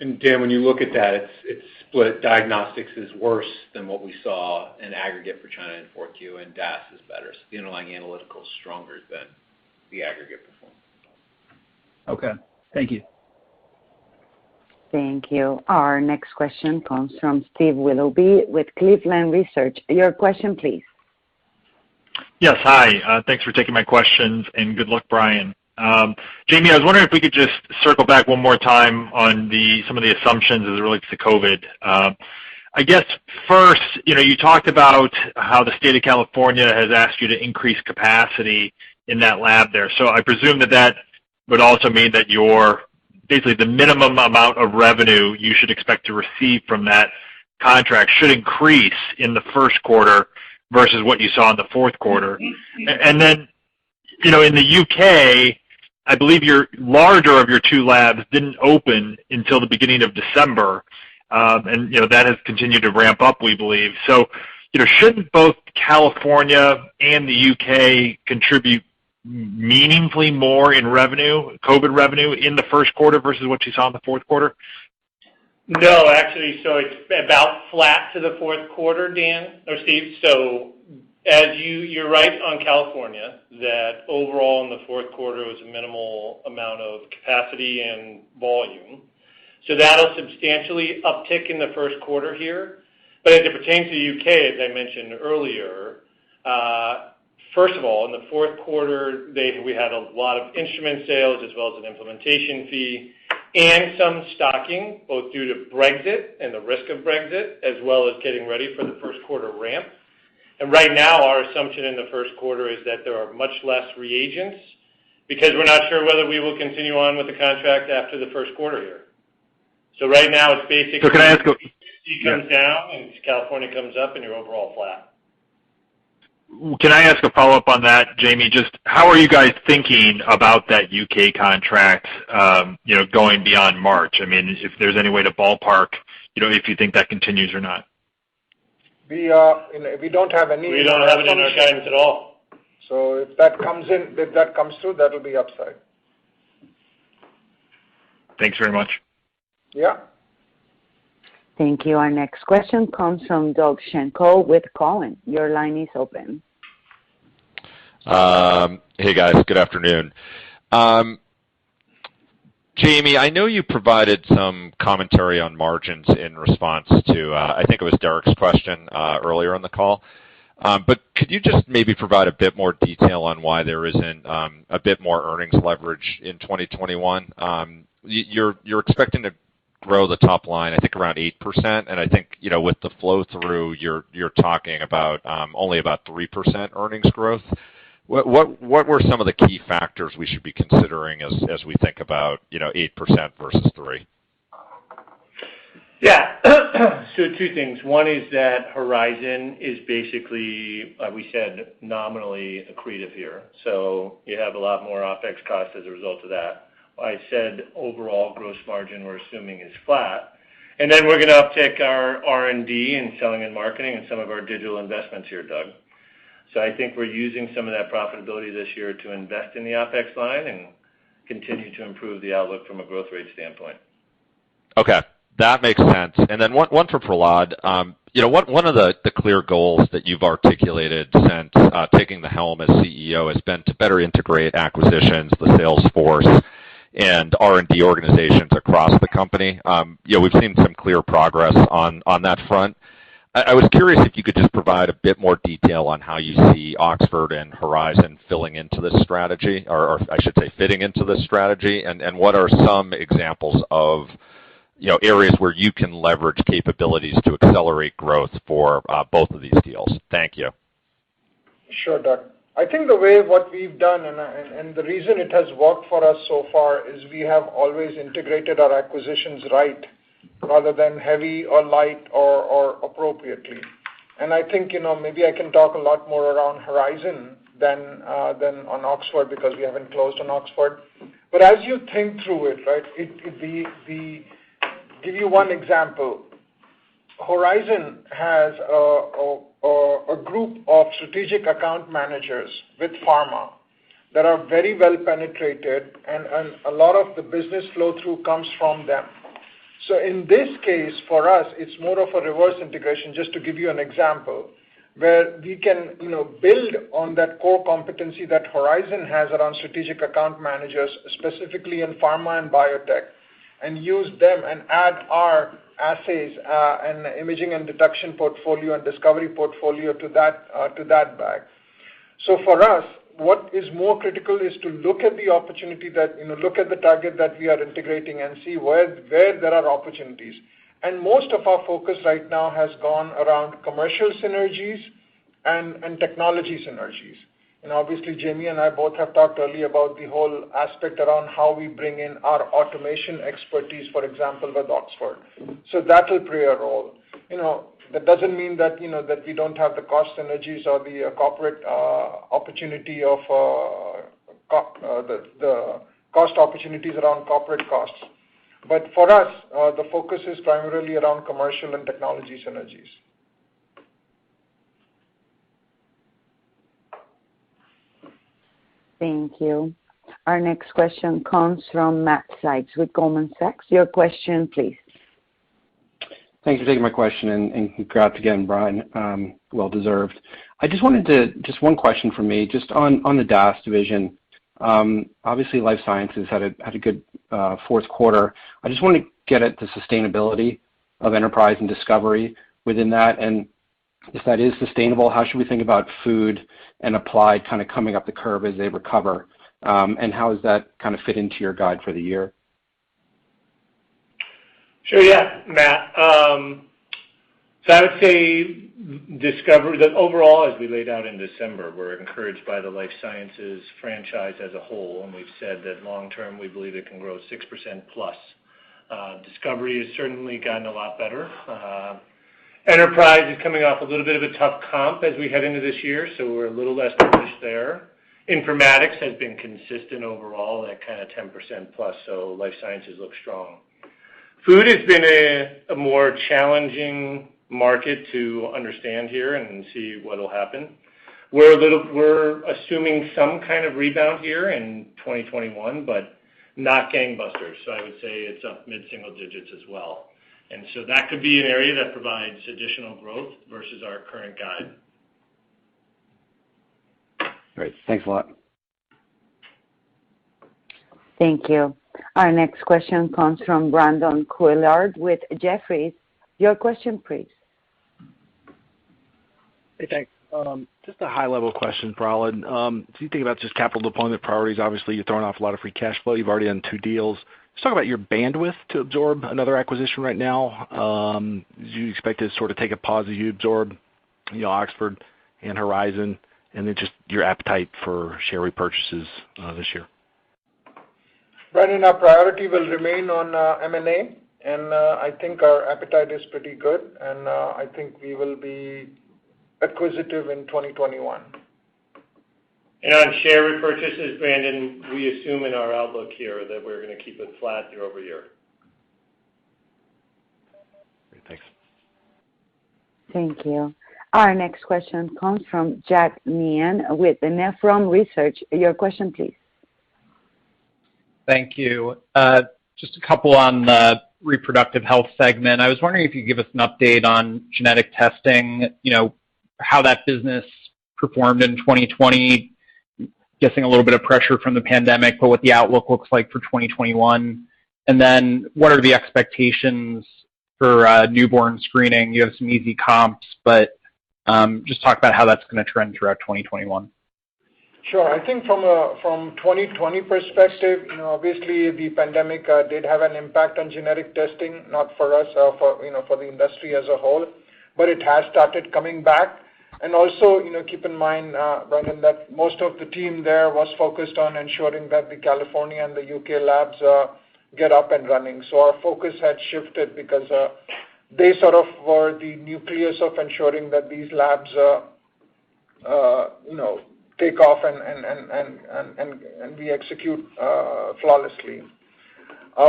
And Dan, when you look at that, it's split. Diagnostics is worse than what we saw in aggregate for China in 4Q, and DAS is better. So the underlying analytical is stronger than the aggregate performance. Okay. Thank you. Thank you. Our next question comes from Steve Willoughby with Cleveland Research. Your question, please. Yes, hi. Thanks for taking my questions, and good luck, Brian. Jamie, I was wondering if we could just circle back one more time on some of the assumptions as it relates to COVID. I guess first, you talked about how the state of California has asked you to increase capacity in that lab there. So I presume that would also mean that basically the minimum amount of revenue you should expect to receive from that contract should increase in the first quarter versus what you saw in the fourth quarter. And then, in the UK, I believe your larger of your 2 labs didn't open until the beginning of December, and that has continued to ramp up, we believe. So, shouldn't both California and the UK contribute meaningfully more in revenue, COVID revenue, in the first quarter versus what you saw in the fourth quarter? No, actually, so it's about flat to the fourth quarter, Steve. So as you're right on California, that overall in the fourth quarter was a minimal amount of capacity and volume. So that'll substantially uptick in the first quarter here. But as it pertains to the UK, as I mentioned earlier, first of all, in the fourth quarter, we had a lot of instrument sales as well as an implementation fee and some stocking, both due to Brexit and the risk of Brexit, as well as getting ready for the first quarter ramp. And right now, our assumption in the first quarter is that there are much less reagents because we're not sure whether we will continue on with the contract after the first quarter here. So right now it's basically So can I ask? comes down and California comes up, and you're overall flat. Can I ask a follow-up on that, Jamie? Just how are you guys thinking about that UK contract, going beyond March? I mean, if there's any way to ballpark, if you think that continues or not. We don't have any. We don't have it in our guidance at all. So if that comes through, that will be upside. Thanks very much. Yeah. Thank you. Our next question comes from Doug Schenkel with Cowen. Your line is open. Hey, guys. Good afternoon. Jamie, I know you provided some commentary on margins in response to, I think it was Derik's question earlier in the call. But could you just maybe provide a bit more detail on why there isn't a bit more earnings leverage in 2021? You're expecting to grow the top line, I think, around 8%, and I think, with the flow-through, you're talking about only about 3% earnings growth. What were some of the key factors we should be considering as we think about 8% versus 3%? Yeah. So two things. One is that Horizon is basically, we said, nominally accretive here. So you have a lot more OpEx costs as a result of that. I said overall gross margin we're assuming is flat. And then we're going to uptick our R&D and selling and marketing and some of our digital investments here, Doug. So I think we're using some of that profitability this year to invest in the OpEx line and continue to improve the outlook from a growth rate standpoint. Okay. That makes sense. And then one for Prahlad. One of the clear goals that you've articulated since taking the helm as CEO has been to better integrate acquisitions, the sales force, and R&D organizations across the company. We've seen some clear progress on that front. I was curious if you could just provide a bit more detail on how you see Oxford and Horizon filling into this strategy, or I should say fitting into this strategy, and what are some examples of areas where you can leverage capabilities to accelerate growth for both of these deals. Thank you. Sure, Doug. I think the way what we've done, and the reason it has worked for us so far, is we have always integrated our acquisitions right, rather than heavy or light or appropriately. And I think maybe I can talk a lot more around Horizon than on Oxford because we haven't closed on Oxford. But as you think through it, right, give you one example. Horizon has a group of strategic account managers with pharma that are very well penetrated, and a lot of the business flow through comes from them. So in this case, for us, it's more of a reverse integration, just to give you an example, where we can build on that core competency that Horizon has around strategic account managers, specifically in pharma and biotech, and use them and add our assays and imaging and detection portfolio and discovery portfolio to that bag. So for us, what is more critical is to look at the opportunity look at the target that we are integrating and see where there are opportunities. And most of our focus right now has gone around commercial synergies and technology synergies. And obviously, Jamie and I both have talked earlier about the whole aspect around how we bring in our automation expertise, for example, with Oxford. So that will play a role. That doesn't mean that that we don't have the cost synergies or the corporate opportunity of the cost opportunities around corporate costs. But for us, the focus is primarily around commercial and technology synergies. Thank you. Our next question comes from Matt Sykes with Goldman Sachs. Your question, please. Thanks for taking my question, and congrats again, Brian. Well deserved. I just wanted just one question from me, just on the DAS division. Obviously, life sciences had a good fourth quarter. I just want to get at the sustainability of enterprise and discovery within that, and if that is sustainable, how should we think about food and applied kind of coming up the curve as they recover, and how does that kind of fit into your guide for the year? Sure, yeah, Matt. So I would say discovery, that overall, as we laid out in December, we're encouraged by the life sciences franchise as a whole, and we've said that long term we believe it can grow 6% plus. Discovery has certainly gotten a lot better. Enterprise is coming off a little bit of a tough comp as we head into this year, so we're a little less bullish there. Informatics has been consistent overall at kind of 10% plus, so life sciences looks strong. Food has been a more challenging market to understand here and see what will happen. We're assuming some kind of rebound here in 2021, but not gangbusters. So I would say it's up mid-single digits as well. And so that could be an area that provides additional growth versus our current guide. Great. Thanks a lot. Thank you. Our next question comes from Brandon Couillard with Jefferies. Your question, please. Hey, thanks. Just a high-level question, Prahlad. If you think about just capital deployment priorities, obviously you're throwing off a lot of free cash flow. You've already done 2 deals. Let's talk about your bandwidth to absorb another acquisition right now. Do you expect to sort of take a pause as you absorb, Oxford and Horizon, and then just your appetite for share repurchases this year? Brandon, our priority will remain on M&A, and I think our appetite is pretty good, and I think we will be acquisitive in 2021. And on share repurchases, Brandon, we assume in our outlook here that we're going to keep it flat year over year. Great, thanks. Thank you. Our next question comes from Jack Meehan with Nephron Research. Your question, please. Thank you. Just a couple on the reproductive health segment. I was wondering if you could give us an update on genetic testing, how that business performed in 2020, guessing a little bit of pressure from the pandemic, but what the outlook looks like for 2021. And then what are the expectations for newborn screening? You have some easy comps, but just talk about how that's going to trend throughout 2021. Sure. I think from 2020 perspective, obviously the pandemic did have an impact on genetic testing, not for us, for the industry as a whole, but it has started coming back. And also, keep in mind, Brandon, that most of the team there was focused on ensuring that the California and the UK labs get up and running. So our focus had shifted because they sort of were the nucleus of ensuring that these labs, take off and we execute flawlessly.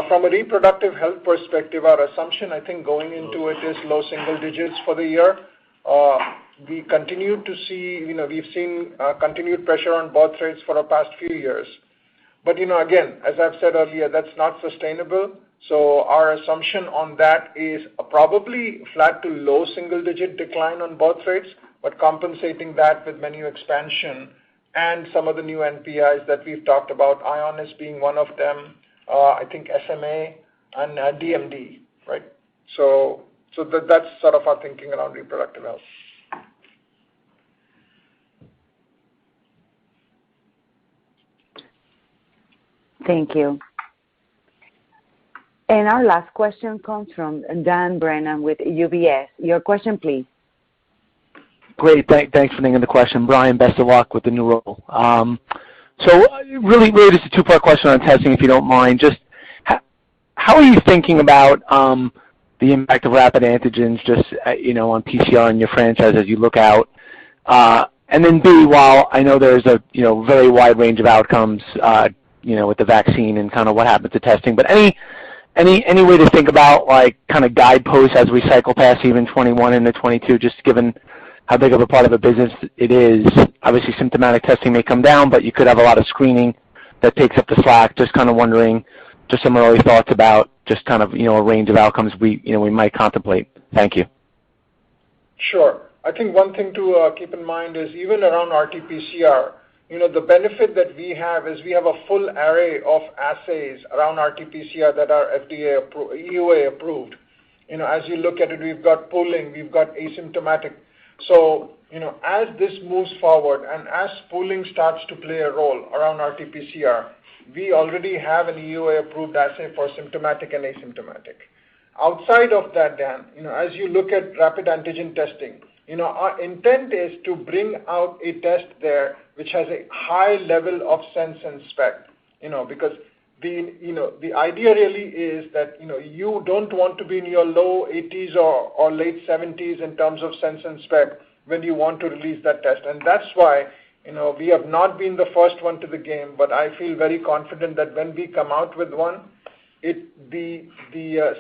From a reproductive health perspective, our assumption, I think, going into it is low single digits for the year. We continue to see, we've seen continued pressure on birth rates for the past few years. But, again, as I've said earlier, that's not sustainable. So our assumption on that is probably flat to low single-digit decline on birth rates, but compensating that with menu expansion and some of the new NPIs that we've talked about, Ionis being one of them, I think SMA and DMD, right? So that's sort of our thinking around reproductive health. Thank you. And our last question comes from Dan Brennan with UBS. Your question, please. Great. Thanks for taking the question. Brian, best of luck with the new role. So really just a 2-part question on testing, if you don't mind. Just how are you thinking about the impact of rapid antigens just, on PCR and your franchise as you look out? And then B, while I know there's a, very wide range of outcomes, with the vaccine and kind of what happens to testing, but any way to think about like kind of guideposts as we cycle past even 21 into 22, just given how big of a part of a business it is? Obviously, symptomatic testing may come down, but you could have a lot of screening that takes up the slack. Just kind of wondering, just some early thoughts about just kind of, a range of outcomes we might contemplate. Thank you. Sure. I think one thing to keep in mind is even around RT-PCR, the benefit that we have is we have a full array of assays around RT-PCR that are EUA approved. As you look at it, we've got pooling, we've got asymptomatic. So, as this moves forward and as pooling starts to play a role around RT-PCR, we already have an EUA approved assay for symptomatic and asymptomatic. Outside of that, Dan, as you look at rapid antigen testing, our intent is to bring out a test there which has a high level of sense and spec, because the idea really is that you don't want to be in your low 80s or late 70s in terms of sense and spec when you want to release that test, and that's why we have not been the first one to the game, but I feel very confident that when we come out with one, the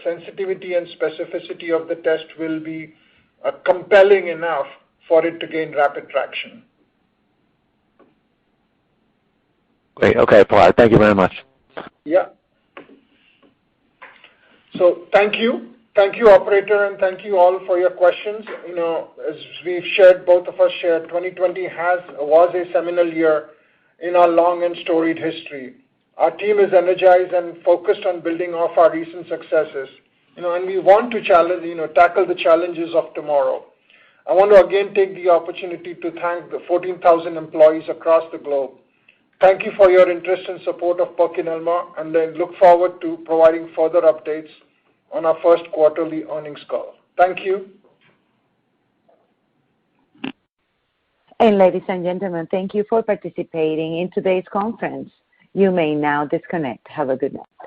sensitivity and specificity of the test will be compelling enough for it to gain rapid traction. Great. Okay, Prahlad. Thank you very much. Yeah. So thank you. Thank you, operator, and thank you all for your questions. As we've shared, both of us shared, 2020 was a seminal year in our long and storied history. Our team is energized and focused on building off our recent successes, and we want to tackle the challenges of tomorrow. I want to again take the opportunity to thank the 14,000 employees across the globe. Thank you for your interest and support of PerkinElmer, and I look forward to providing further updates on our first quarterly earnings call. Thank you. And ladies and gentlemen, thank you for participating in today's conference. You may now disconnect. Have a good night.